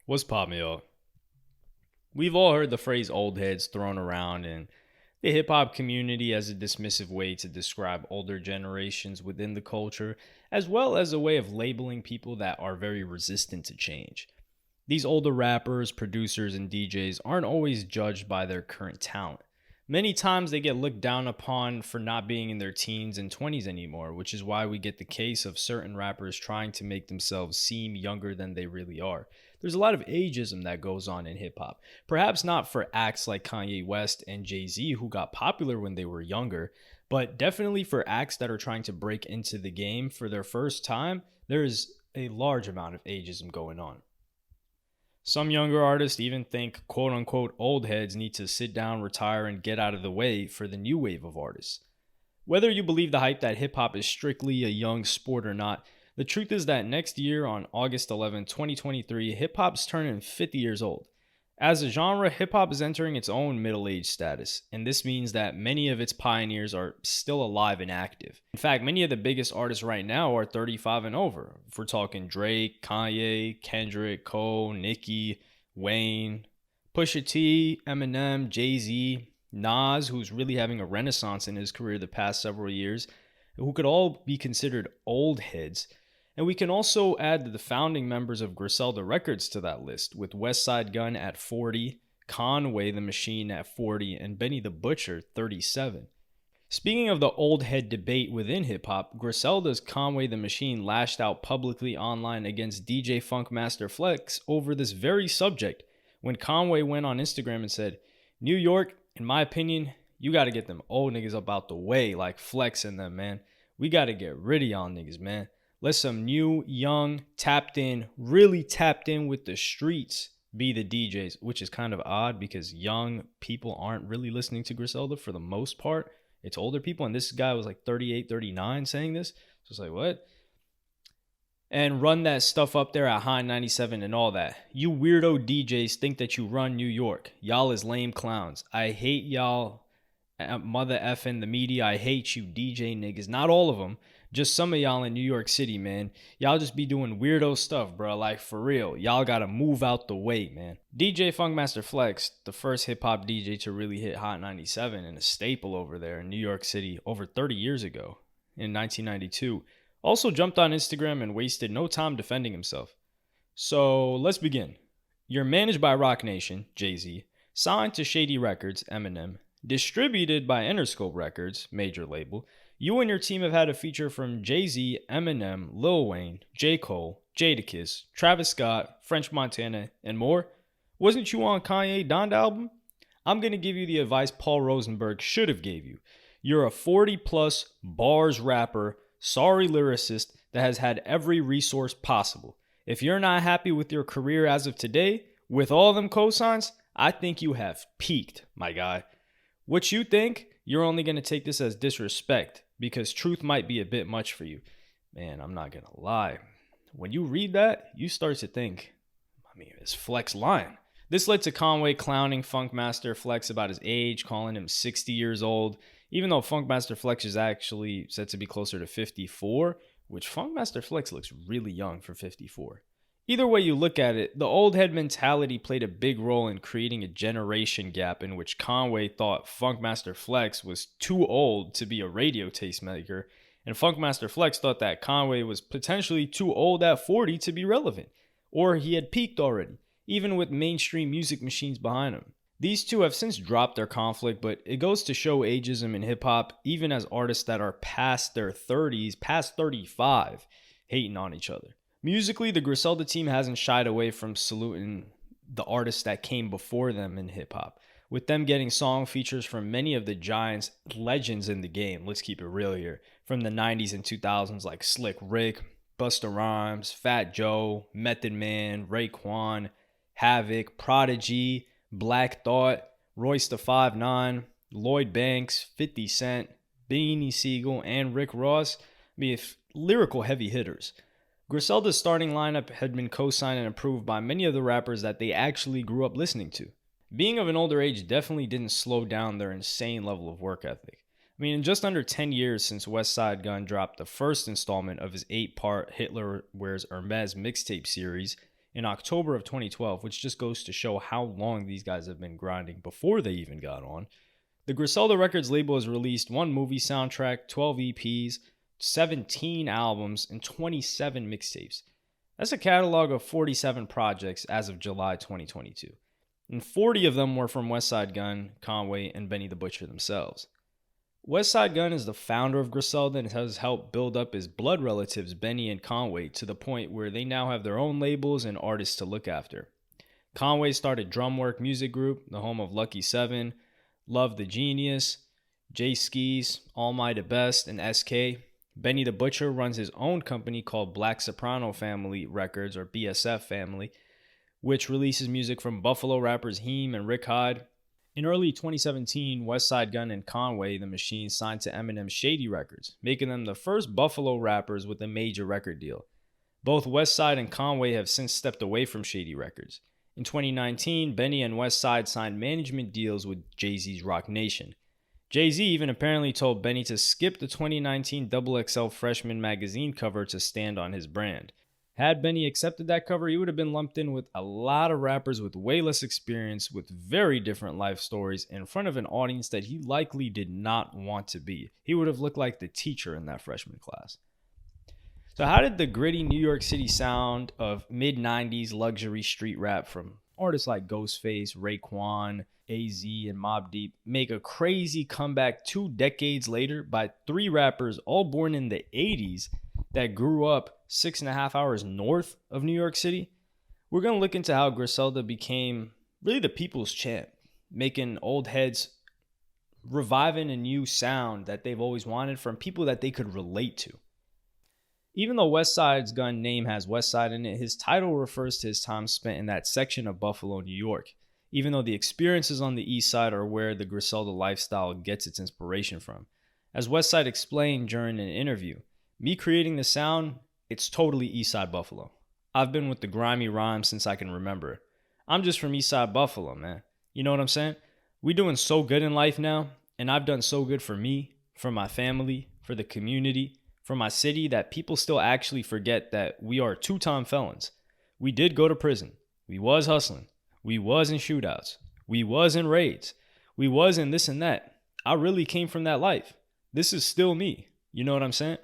What's poppin', y'all? We've all heard the phrase old heads thrown around in the hip hop community as a dismissive way to describe older generations within the culture, as well as a way of labeling people that are very resistant to change. These older rappers, producers, and DJs aren't always judged by their current talent. Many times they get looked down upon for not being in their teens and 20s anymore, which is why we get the case of certain rappers trying to make themselves seem younger than they really are. There's a lot of ageism that goes on in hip hop. Perhaps not for acts like Kanye West and Jay-Z, who got popular when they were younger, but definitely for acts that are trying to break into the game for their first time. There is a large amount of ageism going on. Some younger artists even think quote unquote old heads need to sit down, retire, and get out of the way for the new wave of artists. Whether you believe the hype that hip hop is strictly a young sport or not, the truth is that next year on August 11, 2023, hip hop's turning 50 years old. As a genre, hip hop is entering its own middle age status, and this means that many of its pioneers are still alive and active. In fact, many of the biggest artists right now are 35 and over. If we're talking Drake, Kanye, Kendrick, Cole, Nicki, Wayne, Pusha T, Eminem, Jay-Z, Nas, who's really having a renaissance in his career the past several years, who could all be considered old heads. And we can also add the founding members of Griselda Records to that list, with Westside Gunn at 40, Conway the Machine at 40, and Benny the Butcher 37. Speaking of the old head debate within hip hop, Griselda's Conway the Machine lashed out publicly online against DJ Funkmaster Flex over this very subject when Conway went on Instagram and said, "New York, in my opinion, you gotta get them old niggas up out the way like Flex and them, man. We gotta get rid of y'all niggas, man. Let some new, young, tapped in, really tapped in with the streets be the DJs," which is kind of odd because young people aren't really listening to Griselda for the most part. It's older people, and this guy was like 38, 39 saying this. So it's like, what? And run that stuff up there at High 97 and all that. You weirdo DJs think that you run New York. Y'all is lame clowns. I hate y'all. Mother effing the media. I hate you DJ niggas. Not all of them. Just some of y'all in New York City, man. Y'all just be doing weirdo stuff, bro. Like, for real. Y'all gotta move out the way, man. DJ Funkmaster Flex, the first hip-hop DJ to really hit Hot 97 and a staple over there in New York City over 30 years ago in 1992, also jumped on Instagram and wasted no time defending himself. So, let's begin. You're managed by Roc Nation, Jay-Z, signed to Shady Records, Eminem, distributed by Interscope Records, major label. You and your team have had a feature from Jay-Z, Eminem, Lil Wayne, J. Cole, Jadakiss, Travis Scott, French Montana, and more. Wasn't you on Kanye Donda album? I'm going to give you the advice Paul Rosenberg should have gave you. You're a 40-plus bars rapper, sorry lyricist that has had every resource possible. If you're not happy with your career as of today, with all them cosigns, I think you have peaked, my guy. What you think, you're only going to take this as disrespect because truth might be a bit much for you. Man, I'm not going to lie. When you read that, you start to think, is Flex lying? This led to Conway clowning Funkmaster Flex about his age, calling him 60 years old, even though Funkmaster Flex is actually said to be closer to 54, which Funkmaster Flex looks really young for 54. Either way you look at it, the old head mentality played a big role in creating a generation gap in which Conway thought Funkmaster Flex was too old to be a radio tastemaker, and Funkmaster Flex thought that Conway was potentially too old at 40 to be relevant, or he had peaked already, even with mainstream music machines behind him. These two have since dropped their conflict, but it goes to show ageism in hip-hop, even as artists that are past their 30s, past 35, hating on each other. Musically, the Griselda team hasn't shied away from saluting the artists that came before them in hip-hop, with them getting song features from many of the giants, legends in the game, let's keep it real here, from the 90s and 2000s like Slick Rick, Busta Rhymes, Fat Joe, Method Man, Raekwon, Havoc, Prodigy, Black Thought, Royce da 5'9", Lloyd Banks, 50 Cent, Beanie Siegel, and Rick Ross. Lyrical heavy hitters. Griselda's starting lineup had been co-signed and approved by many of the rappers that they actually grew up listening to. Being of an older age definitely didn't slow down their insane level of work ethic. In just under 10 years since Westside Gunn dropped the first installment of his 8-part Hitler Wears Hermes mixtape series, in October of 2012, which just goes to show how long these guys have been grinding before they even got on. The Griselda Records label has released one movie soundtrack, 12 EPs, 17 albums, and 27 mixtapes. That's a catalog of 47 projects as of July 2022. And 40 of them were from Westside Gunn, Conway, and Benny the Butcher themselves. Westside Gunn is the founder of Griselda and has helped build up his blood relatives, Benny and Conway, to the point where they now have their own labels and artists to look after. Conway started Drumwork Music Group, the home of Lucky 7, Love the Genius, Jay Skis, All My the Best, and SK. Benny the Butcher runs his own company called Black Soprano Family Records, or BSF Family, which releases music from Buffalo rappers Heem and Rick Hyde. In early 2017, Westside Gunn and Conway the Machine signed to Eminem's Shady Records, making them the first Buffalo rappers with a major record deal. Both Westside and Conway have since stepped away from Shady Records. In 2019, Benny and Westside signed management deals with Jay-Z's Roc Nation. Jay-Z even apparently told Benny to skip the 2019 XXL Freshman magazine cover to stand on his brand. Had Benny accepted that cover, he would have been lumped in with a lot of rappers with way less experience, with very different life stories, in front of an audience that he likely did not want to be. He would have looked like the teacher in that freshman class. So how did the gritty New York City sound of mid-90s luxury street rap from artists like Ghostface, Raekwon, AZ, and Mobb Deep make a crazy comeback 2 decades later by 3 rappers all born in the 80s that grew up 6.5 hours north of New York City? We're going to look into how Griselda became really the people's champ, making old heads, reviving a new sound that they've always wanted from people that they could relate to. Even though Westside's Gunn name has Westside in it, his title refers to his time spent in that section of Buffalo, New York, even though the experiences on the Eastside are where the Griselda lifestyle gets its inspiration from. As Westside explained during an interview, me creating the sound, it's totally Eastside Buffalo. I've been with the grimy rhymes since I can remember. I'm just from Eastside Buffalo, man. You know what I'm saying? We doing so good in life now, and I've done so good for me, for my family, for the community, for my city, that people still actually forget that we are 2-time felons. We did go to prison. We was hustling. We was in shootouts. We was in raids. We was in this and that. I really came from that life. This is still me. You know what I'm saying?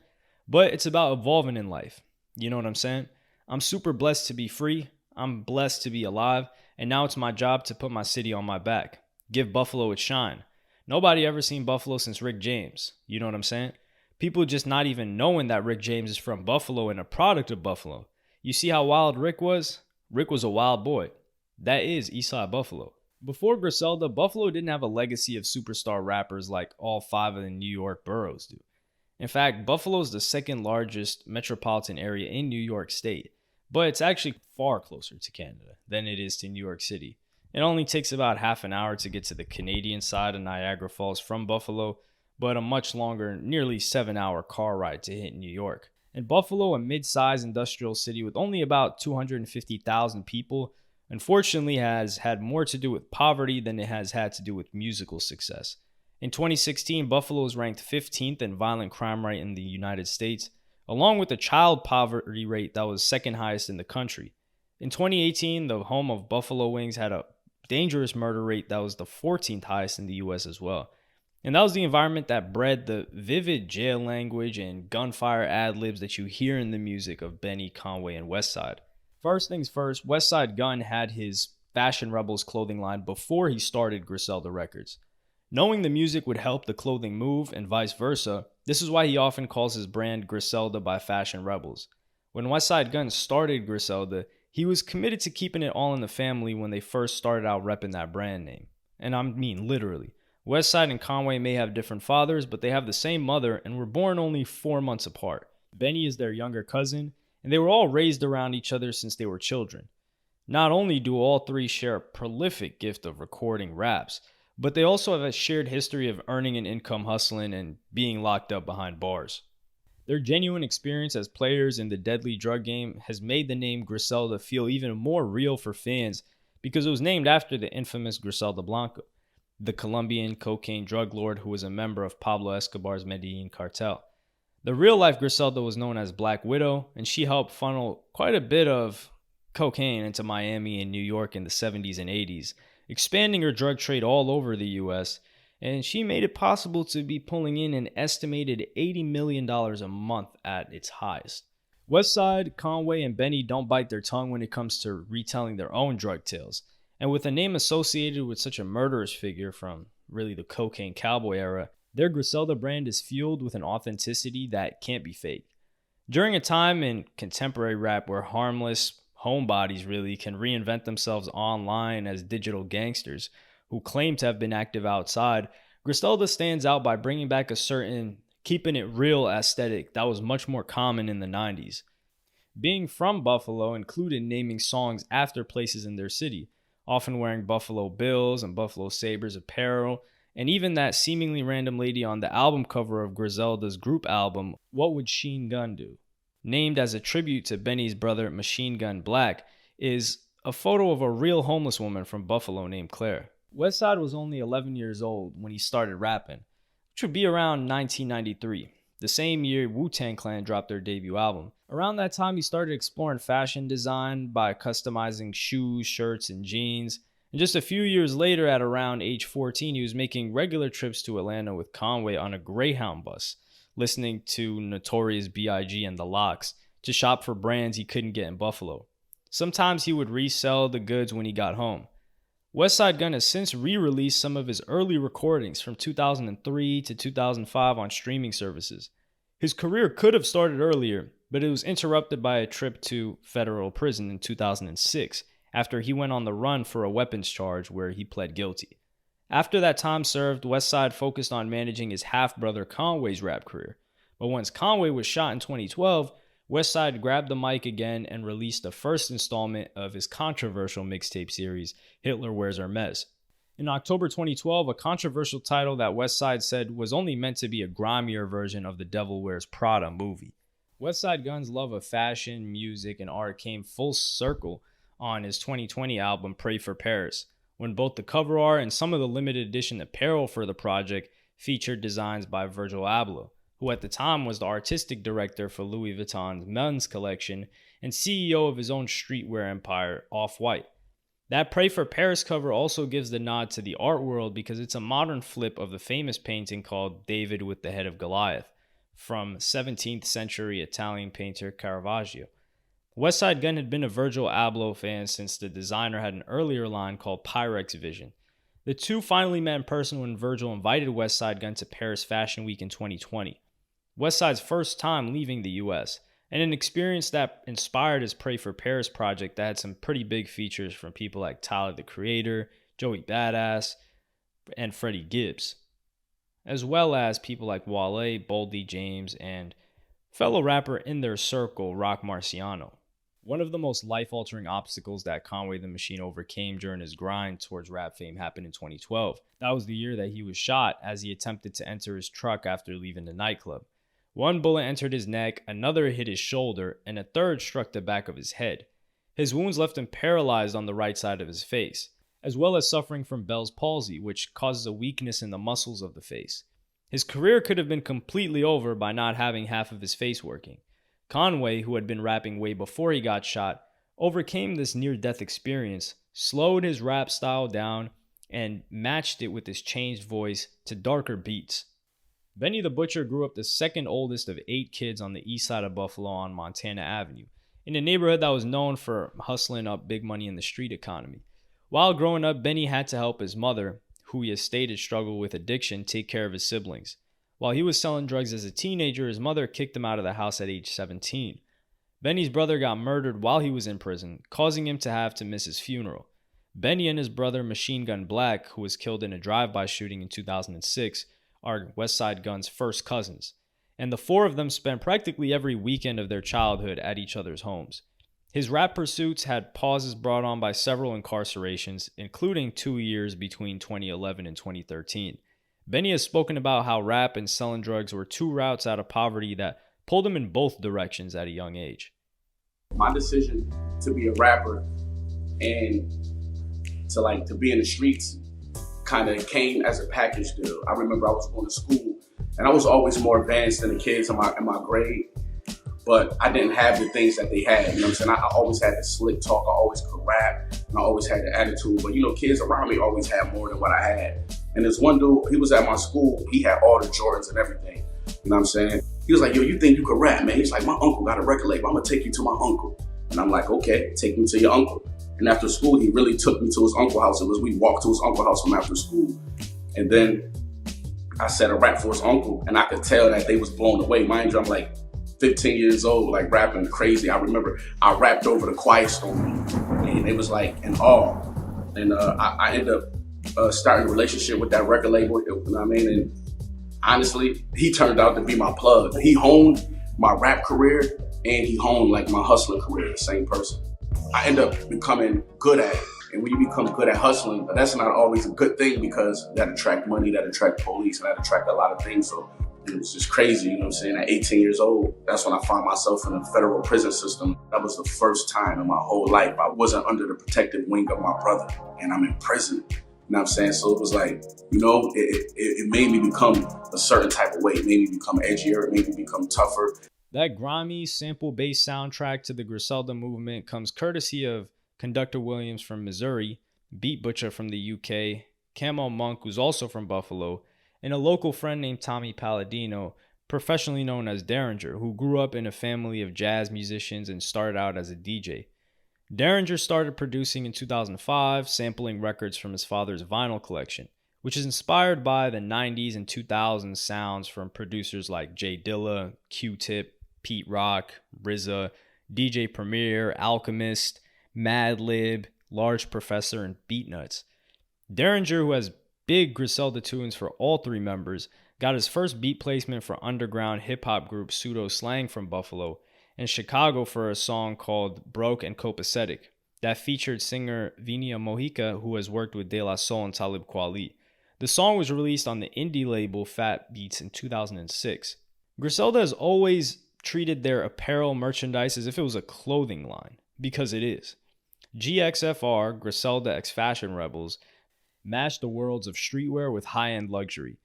But it's about evolving in life. You know what I'm saying? I'm super blessed to be free. I'm blessed to be alive. And now it's my job to put my city on my back. Give Buffalo its shine. Nobody ever seen Buffalo since Rick James. You know what I'm saying? People just not even knowing that Rick James is from Buffalo and a product of Buffalo. You see how wild Rick was? Rick was a wild boy. That is Eastside Buffalo. Before Griselda, Buffalo didn't have a legacy of superstar rappers like all 5 of the New York boroughs do. In fact, Buffalo is the second largest metropolitan area in New York State, but it's actually far closer to Canada than it is to New York City. It only takes about half an hour to get to the Canadian side of Niagara Falls from Buffalo, but a much longer, nearly 7-hour car ride to hit New York. And Buffalo, a mid-sized industrial city with only about 250,000 people, unfortunately has had more to do with poverty than it has had to do with musical success. In 2016, Buffalo was ranked 15th in violent crime rate in the United States, along with a child poverty rate that was second highest in the country. In 2018, the home of Buffalo Wings had a dangerous murder rate that was the 14th highest in the US as well. And that was the environment that bred the vivid jail language and gunfire ad-libs that you hear in the music of Benny, Conway, and Westside. First things first, Westside Gunn had his Fashion Rebels clothing line before he started Griselda Records. Knowing the music would help the clothing move and vice versa, this is why he often calls his brand Griselda by Fashion Rebels. When Westside Gunn started Griselda, he was committed to keeping it all in the family when they first started out repping that brand name. And I mean literally. Westside and Conway may have different fathers, but they have the same mother and were born only 4 months apart. Benny is their younger cousin, and they were all raised around each other since they were children. Not only do all 3 share a prolific gift of recording raps, but they also have a shared history of earning an income hustling and being locked up behind bars. Their genuine experience as players in the deadly drug game has made the name Griselda feel even more real for fans because it was named after the infamous Griselda Blanco, the Colombian cocaine drug lord who was a member of Pablo Escobar's Medellin cartel. The real-life Griselda was known as Black Widow, and she helped funnel quite a bit of cocaine into Miami and New York in the 70s and 80s, expanding her drug trade all over the US, and she made it possible to be pulling in an estimated $80 million a month at its highest. Westside, Conway, and Benny don't bite their tongue when it comes to retelling their own drug tales, and with a name associated with such a murderous figure from really the cocaine cowboy era, their Griselda brand is fueled with an authenticity that can't be faked. During a time in contemporary rap where harmless homebodies really can reinvent themselves online as digital gangsters who claim to have been active outside, Griselda stands out by bringing back a certain keeping it real aesthetic that was much more common in the 90s. Being from Buffalo included naming songs after places in their city, often wearing Buffalo Bills and Buffalo Sabres apparel, and even that seemingly random lady on the album cover of Griselda's group album, What Would Machine Gun Do?, named as a tribute to Benny's brother Machine Gun Black, is a photo of a real homeless woman from Buffalo named Claire. Westside was only 11 years old when he started rapping, which would be around 1993, the same year Wu-Tang Clan dropped their debut album. Around that time, he started exploring fashion design by customizing shoes, shirts, and jeans. And just a few years later, at around age 14, he was making regular trips to Atlanta with Conway on a Greyhound bus, listening to Notorious B.I.G. and The Lox to shop for brands he couldn't get in Buffalo. Sometimes he would resell the goods when he got home. Westside Gunn has since re-released some of his early recordings from 2003 to 2005 on streaming services. His career could have started earlier, but it was interrupted by a trip to federal prison in 2006 after he went on the run for a weapons charge where he pled guilty. After that time served, Westside focused on managing his half-brother Conway's rap career. But once Conway was shot in 2012, Westside grabbed the mic again and released the first installment of his controversial mixtape series, Hitler Wears Hermes. In October 2012, a controversial title that Westside said was only meant to be a grimier version of the Devil Wears Prada movie. Westside Gunn's love of fashion, music, and art came full circle on his 2020 album Pray for Paris, when both the cover art and some of the limited edition apparel for the project featured designs by Virgil Abloh, who at the time was the artistic director for Louis Vuitton's men's collection and CEO of his own streetwear empire, Off-White. That Pray for Paris cover also gives the nod to the art world because it's a modern flip of the famous painting called David with the Head of Goliath from 17th century Italian painter Caravaggio. Westside Gunn had been a Virgil Abloh fan since the designer had an earlier line called Pyrex Vision. The two finally met in person when Virgil invited Westside Gunn to Paris Fashion Week in 2020. Westside's first time leaving the US, and an experience that inspired his Pray for Paris project that had some pretty big features from people like Tyler the Creator, Joey Badass, and Freddie Gibbs, as well as people like Wale, Boldy James, and fellow rapper in their circle, Rock Marciano. One of the most life-altering obstacles that Conway the Machine overcame during his grind towards rap fame happened in 2012. That was the year that he was shot as he attempted to enter his truck after leaving the nightclub. One bullet entered his neck, another hit his shoulder, and a third struck the back of his head. His wounds left him paralyzed on the right side of his face, as well as suffering from Bell's palsy, which causes a weakness in the muscles of the face. His career could have been completely over by not having half of his face working. Conway, who had been rapping way before he got shot, overcame this near-death experience, slowed his rap style down, and matched it with his changed voice to darker beats. Benny the Butcher grew up the second oldest of 8 kids on the east side of Buffalo on Montana Avenue, in a neighborhood that was known for hustling up big money in the street economy. While growing up, Benny had to help his mother, who he has stated struggled with addiction, take care of his siblings. While he was selling drugs as a teenager, his mother kicked him out of the house at age 17. Benny's brother got murdered while he was in prison, causing him to have to miss his funeral. Benny and his brother Machine Gun Black, who was killed in a drive-by shooting in 2006, are Westside Gunn's first cousins, and the 4 of them spent practically every weekend of their childhood at each other's homes. His rap pursuits had pauses brought on by several incarcerations, including 2 years between 2011 and 2013. Benny has spoken about how rap and selling drugs were 2 routes out of poverty that pulled him in both directions at a young age. My decision to be a rapper and to be in the streets kind of came as a package deal. I remember I was going to school and I was always more advanced than the kids in my grade, but I didn't have the things that they had. You know what I'm saying? I always had the slick talk. I always could rap, and I always had the attitude. But kids around me always had more than what I had. And this one dude, he was at my school. He had all the Jordans and everything. You know what I'm saying? He was like, yo, you think you could rap, man? He's like, my uncle got a record label. I'm gonna take you to my uncle. And I'm like, okay, take me to your uncle. And after school, he really took me to his uncle's house. We walked to his uncle's house from after school. And then I said a rap for his uncle, and I could tell that they was blown away. Mind you, I'm like 15 years old, like rapping crazy. I remember I rapped over the Quiet Storm, and it was like in awe. And I ended up starting a relationship with that record label, you know what I mean? And honestly, he turned out to be my plug. He honed my rap career, and he honed like my hustling career, the same person. I end up becoming good at it. And when you become good at hustling, that's not always a good thing because that attract money, that attract police, and that attract a lot of things. So it was just crazy, you know what I'm saying? At 18 years old, that's when I found myself in a federal prison system. That was the first time in my whole life I wasn't under the protective wing of my brother, and I'm in prison. You know what I'm saying? So it was like, it made me become a certain type of way. It made me become edgier. It made me become tougher. That grimy, sample-based soundtrack to the Griselda movement comes courtesy of Conductor Williams from Missouri, Beat Butcher from the UK, Camo Monk, who's also from Buffalo, and a local friend named Tommy Palladino, professionally known as Derringer, who grew up in a family of jazz musicians and started out as a DJ. Derringer started producing in 2005, sampling records from his father's vinyl collection, which is inspired by the 90s and 2000s sounds from producers like Jay Dilla, Q-Tip, Pete Rock, RZA, DJ Premier, Alchemist, Madlib, Large Professor, and Beatnuts. Derringer, who has big Griselda tunes for all three members, got his first beat placement for underground hip-hop group Pseudo Slang from Buffalo, and Chicago for a song called Broke and Copacetic that featured singer Vinia Mojica, who has worked with De La Soul and Talib Kweli. The song was released on the indie label Fat Beats in 2006. Griselda has always treated their apparel merchandise as if it was a clothing line, because it is. GXFR, Griselda X Fashion Rebels, match the worlds of streetwear with high-end luxury.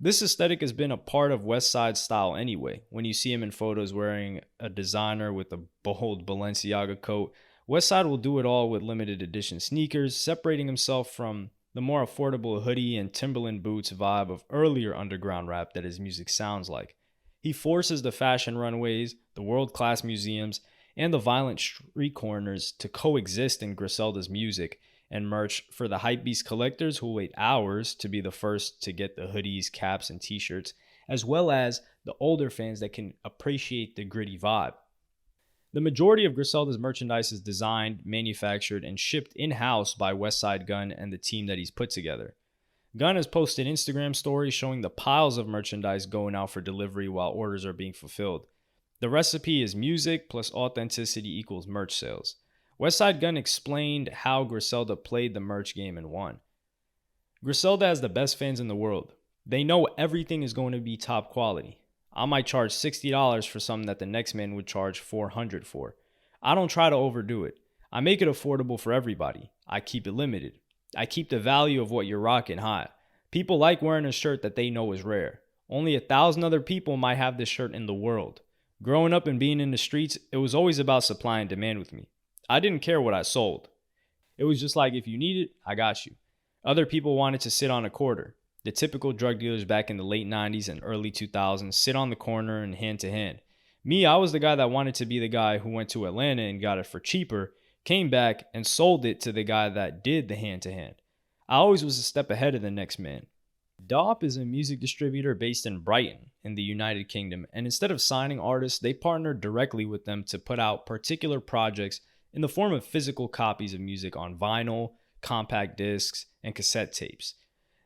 This aesthetic has been a part of Westside style anyway. When you see him in photos wearing a designer with a bold Balenciaga coat, Westside will do it all with limited edition sneakers, separating himself from the more affordable hoodie and Timberland boots vibe of earlier underground rap that his music sounds like. He forces the fashion runways, the world-class museums, and the violent street corners to coexist in Griselda's music and merch for the hypebeast collectors who wait hours to be the first to get the hoodies, caps, and t-shirts, as well as the older fans that can appreciate the gritty vibe. The majority of Griselda's merchandise is designed, manufactured, and shipped in-house by Westside Gunn and the team that he's put together. Gunn has posted Instagram stories showing the piles of merchandise going out for delivery while orders are being fulfilled. The recipe is music plus authenticity equals merch sales. Westside Gunn explained how Griselda played the merch game and won. Griselda has the best fans in the world. They know everything is going to be top quality. I might charge $60 for something that the next man would charge $400 for. I don't try to overdo it. I make it affordable for everybody. I keep it limited. I keep the value of what you're rocking high. People like wearing a shirt that they know is rare. Only 1,000 other people might have this shirt in the world. Growing up and being in the streets, it was always about supply and demand with me. I didn't care what I sold. It was just like, if you need it, I got you. Other people wanted to sit on a quarter. The typical drug dealers back in the late 90s and early 2000s sit on the corner and hand to hand. Me, I was the guy that wanted to be the guy who went to Atlanta and got it for cheaper, came back and sold it to the guy that did the hand to hand. I always was a step ahead of the next man. DOP is a music distributor based in Brighton in the United Kingdom, and instead of signing artists, they partnered directly with them to put out particular projects in the form of physical copies of music on vinyl, compact discs, and cassette tapes.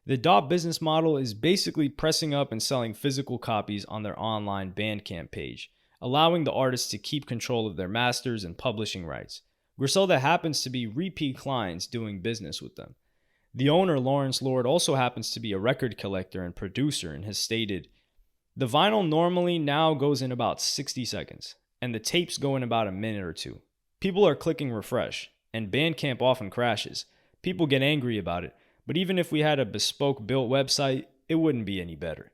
The DOP business model is basically pressing up and selling physical copies on their online Bandcamp page, allowing the artists to keep control of their masters and publishing rights. Griselda happens to be repeat clients doing business with them. The owner, Lawrence Lord, also happens to be a record collector and producer and has stated, "The vinyl normally now goes in about 60 seconds, and the tapes go in about a minute or two. People are clicking refresh, and Bandcamp often crashes. People get angry about it, but even if we had a bespoke built website, it wouldn't be any better."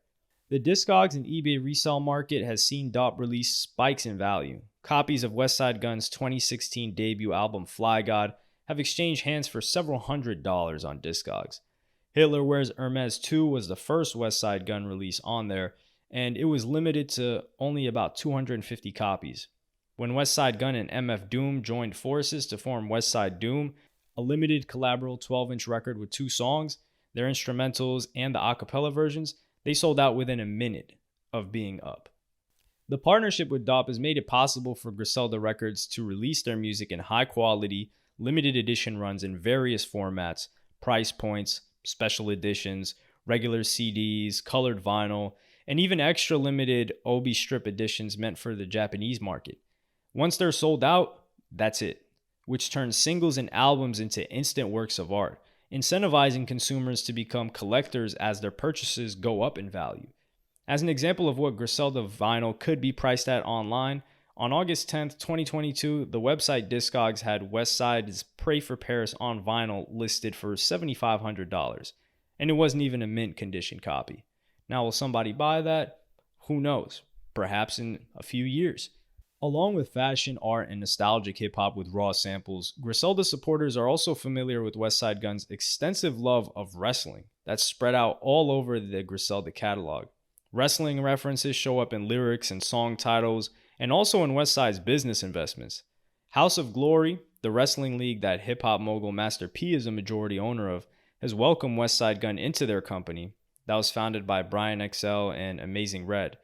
The Discogs and eBay resale market has seen Dop release spikes in value. Copies of Westside Gunn's 2016 debut album Fly God have exchanged hands for several $100s on Discogs. Hitler Wears Hermes 2 was the first Westside Gunn release on there, and it was limited to only about 250 copies. When Westside Gunn and MF Doom joined forces to form Westside Doom, a limited collaborative 12-inch record with 2 songs, their instrumentals, and the a cappella versions, they sold out within a minute of being up. The partnership with Dop has made it possible for Griselda Records to release their music in high-quality, limited edition runs in various formats, price points, special editions, regular CDs, colored vinyl, and even extra limited Obi strip editions meant for the Japanese market. Once they're sold out, that's it, which turns singles and albums into instant works of art, incentivizing consumers to become collectors as their purchases go up in value. As an example of what Griselda vinyl could be priced at online, on August 10th, 2022, the website Discogs had Westside's Pray for Paris on vinyl listed for $7,500, and it wasn't even a mint condition copy. Now, will somebody buy that? Who knows? Perhaps in a few years. Along with fashion, art, and nostalgic hip-hop with raw samples, Griselda supporters are also familiar with Westside Gunn's extensive love of wrestling that's spread out all over the Griselda catalog. Wrestling references show up in lyrics and song titles, and also in Westside's business investments. House of Glory, the wrestling league that hip-hop mogul Master P is a majority owner of, has welcomed Westside Gunn into their company that was founded by Brian XL and Amazing Red.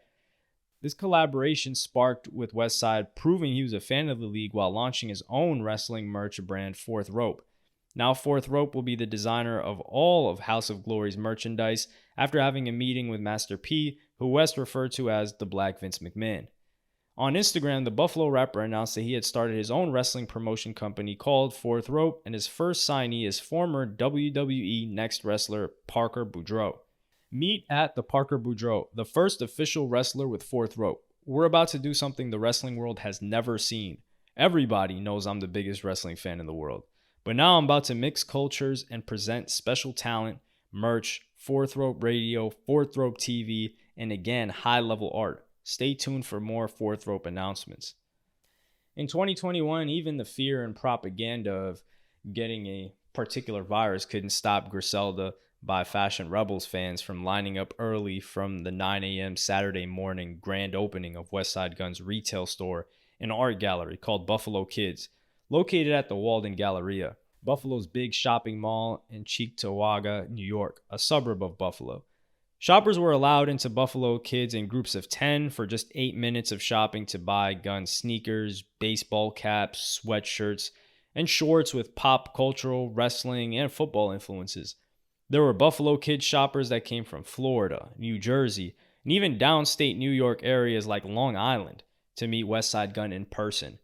This collaboration sparked with Westside proving he was a fan of the league while launching his own wrestling merch brand, Fourth Rope. Now Fourth Rope will be the designer of all of House of Glory's merchandise after having a meeting with Master P, who West referred to as the Black Vince McMahon. On Instagram, the Buffalo rapper announced that he had started his own wrestling promotion company called Fourth Rope, and his first signee is former WWE Next wrestler Parker Boudreaux. Meet at the Parker Boudreaux, the first official wrestler with Fourth Rope. We're about to do something the wrestling world has never seen. Everybody knows I'm the biggest wrestling fan in the world. But now I'm about to mix cultures and present special talent, merch, Fourth Rope Radio, Fourth Rope TV, and again, high-level art. Stay tuned for more Fourth Rope announcements. In 2021, even the fear and propaganda of getting a particular virus couldn't stop Griselda by Fashion Rebels fans from lining up early from the 9 a.m. Saturday morning grand opening of Westside Gunn's retail store and art gallery called Buffalo Kids, located at the Walden Galleria, Buffalo's big shopping mall in Cheektowaga, New York, a suburb of Buffalo. Shoppers were allowed into Buffalo Kids in groups of 10 for just 8 minutes of shopping to buy Gunn sneakers, baseball caps, sweatshirts, and shorts with pop cultural, wrestling, and football influences. There were Buffalo Kids shoppers that came from Florida, New Jersey, and even downstate New York areas like Long Island to meet Westside Gunn in person.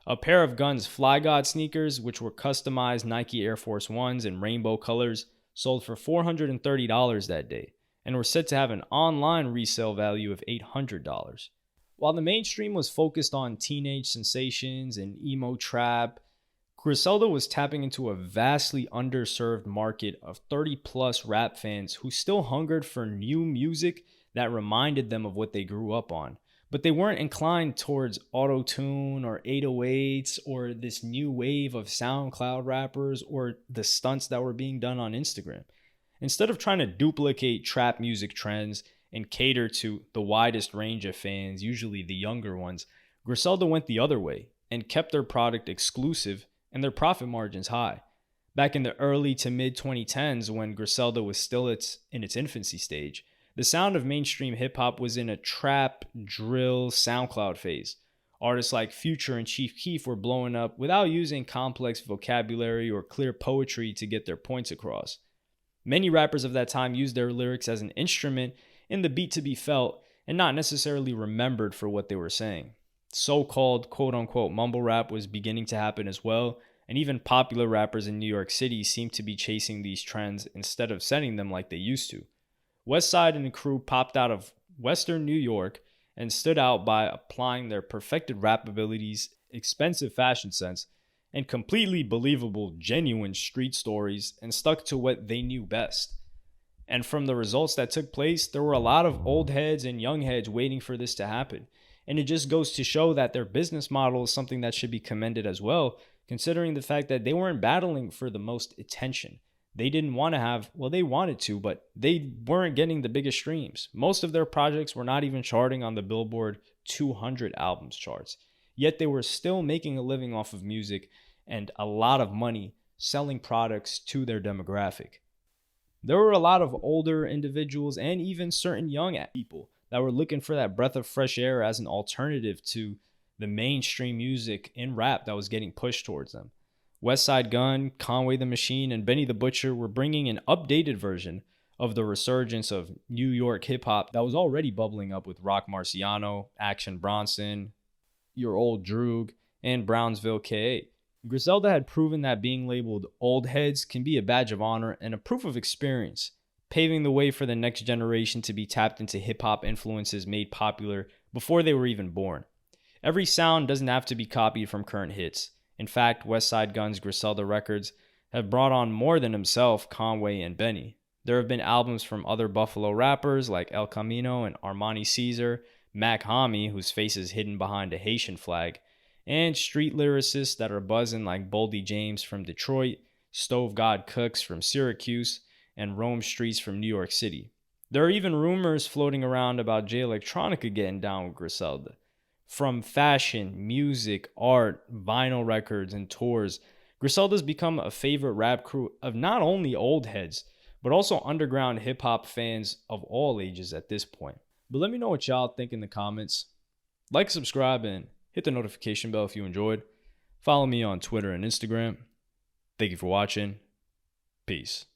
A pair of Gunn's Fly God sneakers, which were customized Nike Air Force Ones in rainbow colors, sold for $430 that day, and were said to have an online resale value of $800. While the mainstream was focused on teenage sensations and emo trap, Griselda was tapping into a vastly underserved market of 30-plus rap fans who still hungered for new music that reminded them of what they grew up on. But they weren't inclined towards auto-tune or 808s or this new wave of SoundCloud rappers or the stunts that were being done on Instagram. Instead of trying to duplicate trap music trends and cater to the widest range of fans, usually the younger ones, Griselda went the other way and kept their product exclusive and their profit margins high. Back in the early to mid 2010s, when Griselda was still in its infancy stage, the sound of mainstream hip-hop was in a trap, drill, SoundCloud phase. Artists like Future and Chief Keef were blowing up without using complex vocabulary or clear poetry to get their points across. Many rappers of that time used their lyrics as an instrument in the beat to be felt and not necessarily remembered for what they were saying. So-called quote-unquote mumble rap was beginning to happen as well, and even popular rappers in New York City seemed to be chasing these trends instead of setting them like they used to. Westside and the crew popped out of Western New York and stood out by applying their perfected rap abilities, expensive fashion sense, and completely believable, genuine street stories and stuck to what they knew best. And from the results that took place, there were a lot of old heads and young heads waiting for this to happen. And it just goes to show that their business model is something that should be commended as well, considering the fact that they weren't battling for the most attention. They didn't want to have, well, they wanted to, but they weren't getting the biggest streams. Most of their projects were not even charting on the Billboard 200 albums charts. Yet they were still making a living off of music and a lot of money selling products to their demographic. There were a lot of older individuals and even certain young people that were looking for that breath of fresh air as an alternative to the mainstream music in rap that was getting pushed towards them. Westside Gunn, Conway the Machine, and Benny the Butcher were bringing an updated version of the resurgence of New York hip-hop that was already bubbling up with Rock Marciano, Action Bronson, Your Old Droog, and Brownsville K.A. Griselda had proven that being labeled old heads can be a badge of honor and a proof of experience, paving the way for the next generation to be tapped into hip-hop influences made popular before they were even born. Every sound doesn't have to be copied from current hits. In fact, Westside Gunn's Griselda records have brought on more than himself, Conway, and Benny. There have been albums from other Buffalo rappers like El Camino and Armani Caesar, Mac Hami, whose face is hidden behind a Haitian flag, and street lyricists that are buzzing like Boldy James from Detroit, Stove God Cooks from Syracuse, and Rome Streets from New York City. There are even rumors floating around about Jay Electronica getting down with Griselda. From fashion, music, art, vinyl records, and tours, Griselda's become a favorite rap crew of not only old heads, but also underground hip-hop fans of all ages at this point. But let me know what y'all think in the comments. Like, subscribe, and hit the notification bell if you enjoyed. Follow me on Twitter and Instagram. Thank you for watching. Peace.